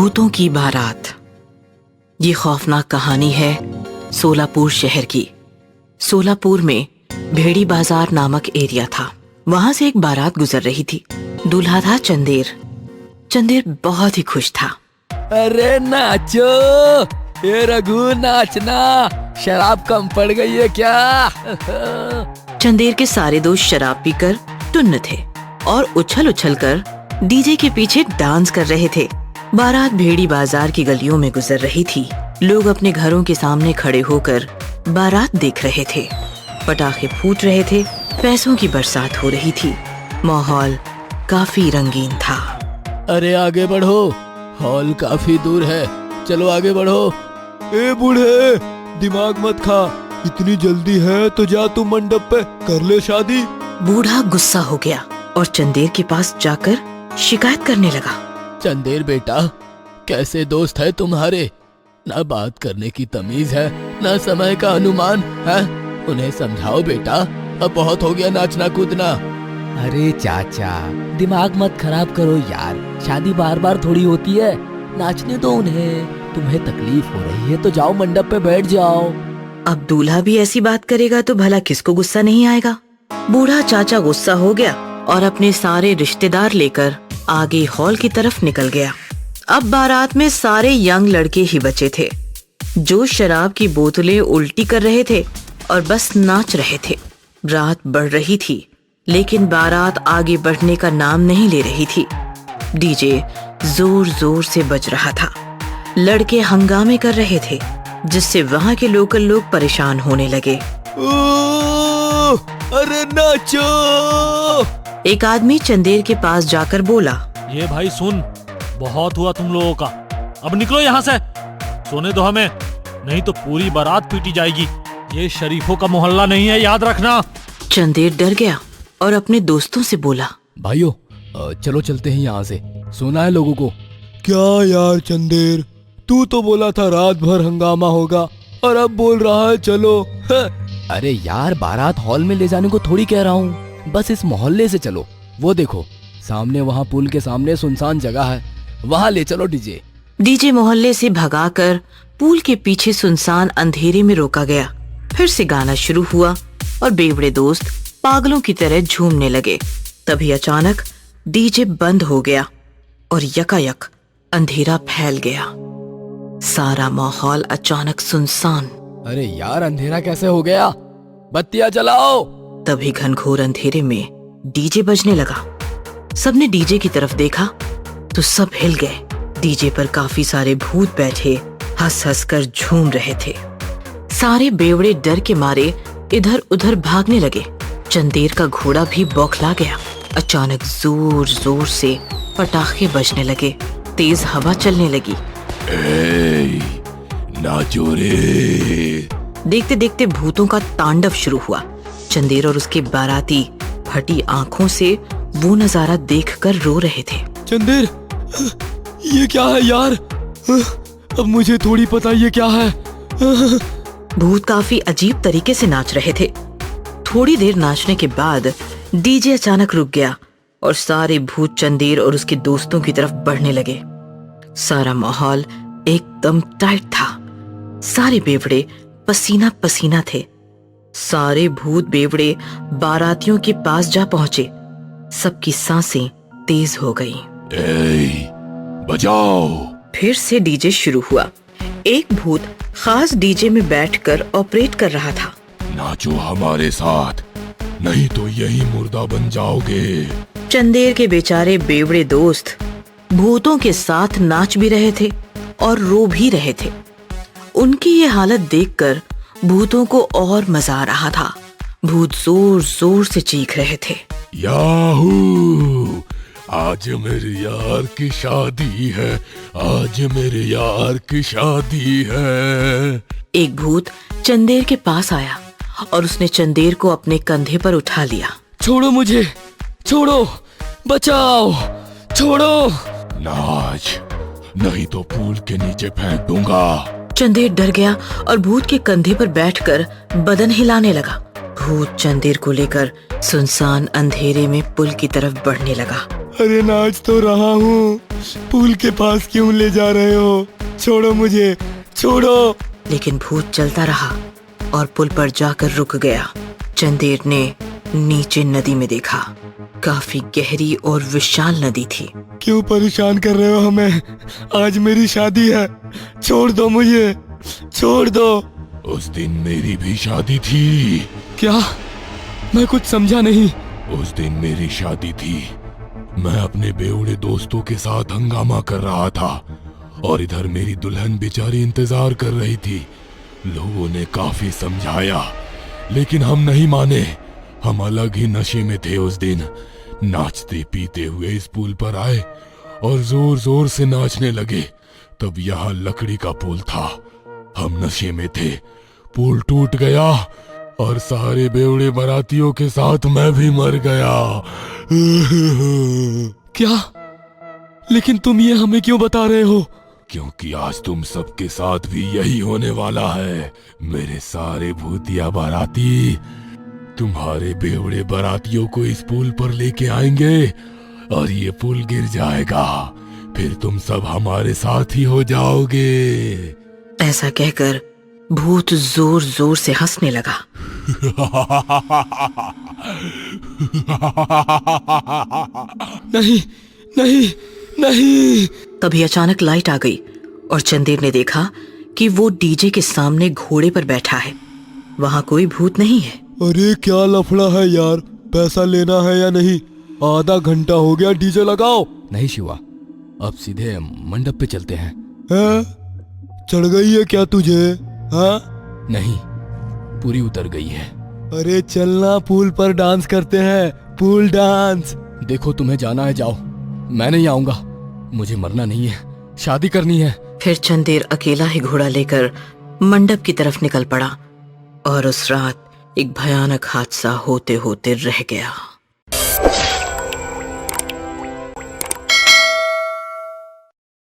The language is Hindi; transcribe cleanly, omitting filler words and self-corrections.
भूतों की बारात। ये खौफनाक कहानी है सोलापुर शहर की। सोलापुर में भेड़ी बाजार नामक एरिया था। वहां से एक बारात गुजर रही थी। दूल्हा था चंदेर। चंदेर बहुत ही खुश था। अरे नाचो, ये रघु नाचना, शराब कम पड़ गई है क्या? चंदेर के सारे दोस्त शराब पीकर टुन्न थे और उछल उछल कर डीजे के पीछे डांस कर रहे थे। बारात भेड़ी बाजार की गलियों में गुजर रही थी। लोग अपने घरों के सामने खड़े होकर बारात देख रहे थे। पटाखे फूट रहे थे, पैसों की बरसात हो रही थी। माहौल काफी रंगीन था। अरे आगे बढ़ो, हॉल काफी दूर है, चलो आगे बढ़ो। ए बूढ़े, दिमाग मत खा, इतनी जल्दी है तो जा तू मंडप पे कर ले शादी। बूढ़ा गुस्सा हो गया और चंदेर के पास जाकर शिकायत करने लगा। चंदेर बेटा, कैसे दोस्त है तुम्हारे? ना बात करने की तमीज है, ना समय का अनुमान है। उन्हें समझाओ बेटा, अब बहुत हो गया नाचना कूदना। अरे चाचा, दिमाग मत खराब करो यार, शादी बार बार थोड़ी होती है, नाचने दो उन्हें। तुम्हें तकलीफ हो रही है तो जाओ मंडप पे बैठ जाओ। अब दूल्हा भी ऐसी बात करेगा तो भला किसको गुस्सा नहीं आएगा। बूढ़ा चाचा गुस्सा हो गया और अपने सारे रिश्तेदार लेकर आगे हॉल की तरफ निकल गया। अब बारात में सारे यंग लड़के ही बचे थे जो शराब की बोतलें उल्टी कर रहे थे और बस नाच रहे थे। रात बढ़ रही थी लेकिन बारात आगे बढ़ने का नाम नहीं ले रही थी। डीजे जोर जोर से बज रहा था। लड़के हंगामे कर रहे थे जिससे वहां के लोकल लोग परेशान होने लगे। अरे नाचो! एक आदमी चंदेर के पास जाकर बोला, ये भाई सुन, बहुत हुआ तुम लोगों का, अब निकलो यहाँ से, सोने दो हमें, नहीं तो पूरी बारात पीटी जाएगी। ये शरीफों का मोहल्ला नहीं है, याद रखना। चंदेर डर गया और अपने दोस्तों से बोला, भाइयों चलो चलते हैं यहाँ से, सोना है लोगों को। क्या यार चंदेर, तू तो बोला था रात भर हंगामा होगा और अब बोल रहा है चलो। अरे यार, बारात हॉल में ले जाने को थोड़ी कह रहा हूँ, बस इस मोहल्ले से चलो। वो देखो सामने, वहाँ पुल के सामने सुनसान जगह है, वहाँ ले चलो डीजे। डीजे मोहल्ले से भगाकर पुल के पीछे सुनसान अंधेरे में रोका गया। फिर से गाना शुरू हुआ और बेवड़े दोस्त पागलों की तरह झूमने लगे। तभी अचानक डीजे बंद हो गया और यकायक अंधेरा फैल गया। सारा माहौल अचानक सुनसान। अरे यार, अंधेरा कैसे हो गया? बत्तियां जलाओ। तभी घनघोर अंधेरे में डीजे बजने लगा। सबने डीजे की तरफ देखा तो सब हिल गए। डीजे पर काफी सारे भूत बैठे हंस हंस कर झूम रहे थे। सारे बेवड़े डर के मारे इधर उधर भागने लगे। चंदेर का घोड़ा भी बौखला गया। अचानक जोर जोर से पटाखे बजने लगे, तेज हवा चलने लगी। नाचो रे। देखते देखते भूतों का तांडव शुरू हुआ। चंदेर और उसके बाराती फटी आंखों से वो नजारा देखकर रो रहे थे। चंदेर, ये क्या है यार? अब मुझे थोड़ी पता ये क्या है। भूत काफी अजीब तरीके से नाच रहे थे। थोड़ी देर नाचने के बाद डीजे अचानक रुक गया और सारे भूत चंदेर और उसके दोस्तों की तरफ बढ़ने लगे। सारा माहौल एकदम टाइट था। सारे बेवड़े पसीना पसीना थे। सारे भूत बेवड़े बारातियों के पास जा पहुंचे। सबकी सांसें तेज हो गईं। बजाओ। फिर से डीजे शुरू हुआ। एक भूत खास डीजे में बैठकर ऑपरेट कर रहा था। नाचो हमारे साथ, नहीं तो यही मुर्दा बन जाओगे। चंदेर के बेचारे बेवड़े दोस्त भूतों के साथ नाच भी रहे थे और रो भी रहे थे। उनकी ये हालत देखकर भूतों को और मजा आ रहा था। भूत जोर जोर से चीख रहे थे, याहू! आज मेरे यार की शादी है, आज मेरे यार की शादी है। एक भूत चंदेर के पास आया और उसने चंदेर को अपने कंधे पर उठा लिया। छोड़ो मुझे, छोड़ो, बचाओ, छोड़ो। नाच, नहीं तो पूल के नीचे फेंक दूंगा। चंदेर डर गया और भूत के कंधे पर बैठकर बदन हिलाने लगा। भूत चंदेर को लेकर सुनसान अंधेरे में पुल की तरफ बढ़ने लगा। अरे नाच तो रहा हूँ, पुल के पास क्यों ले जा रहे हो? छोड़ो मुझे, छोड़ो। लेकिन भूत चलता रहा और पुल पर जाकर रुक गया। चंदेर ने नीचे नदी में देखा। काफी गहरी और विशाल नदी थी। क्यों परेशान कर रहे हो हमें? आज मेरी शादी है, छोड़ दो मुझे, छोड़ दो। उस दिन मेरी भी शादी थी। क्या? मैं कुछ समझा नहीं। उस दिन मेरी शादी थी। मैं अपने बेवड़े दोस्तों के साथ हंगामा कर रहा था और इधर मेरी दुल्हन बेचारी इंतजार कर रही थी। लोगों ने काफी समझाया लेकिन हम नहीं माने। हम अलग ही नशे में थे उस दिन। नाचते पीते हुए इस पुल पर आए और जोर जोर से नाचने लगे। तब यहाँ लकड़ी का पुल था। हम नशे में थे, पुल टूट गया और सारे बेवड़े बारातियों के साथ मैं भी मर गया। क्या? लेकिन तुम ये हमें क्यों बता रहे हो? क्योंकि आज तुम सबके साथ भी यही होने वाला है। मेरे सारे भूतिया बाराती तुम्हारे बेवड़े बारातियों को इस पुल पर लेके आएंगे और ये पुल गिर जाएगा। फिर तुम सब हमारे साथ ही हो जाओगे। ऐसा कहकर भूत जोर जोर से हंसने लगा। नहीं, नहीं, नहीं। तभी अचानक लाइट आ गई और चंदेर ने देखा कि वो डीजे के सामने घोड़े पर बैठा है। वहां कोई भूत नहीं है। अरे क्या लफड़ा है यार, पैसा लेना है या नहीं? आधा घंटा हो गया, डीजे लगाओ। नहीं शिवा, अब सीधे मंडप पे चलते हैं। हैं? चढ़ गई है क्या तुझे? हाँ? नहीं, पूरी उतर गई है। अरे चलना, पूल पर डांस करते हैं, पूल डांस। देखो तुम्हें जाना है जाओ, मैं नहीं आऊंगा। मुझे मरना नहीं है, शादी करनी है। फिर चंदेर अकेला ही घोड़ा लेकर मंडप की तरफ निकल पड़ा और उस रात एक भयानक हादसा होते होते रह गया।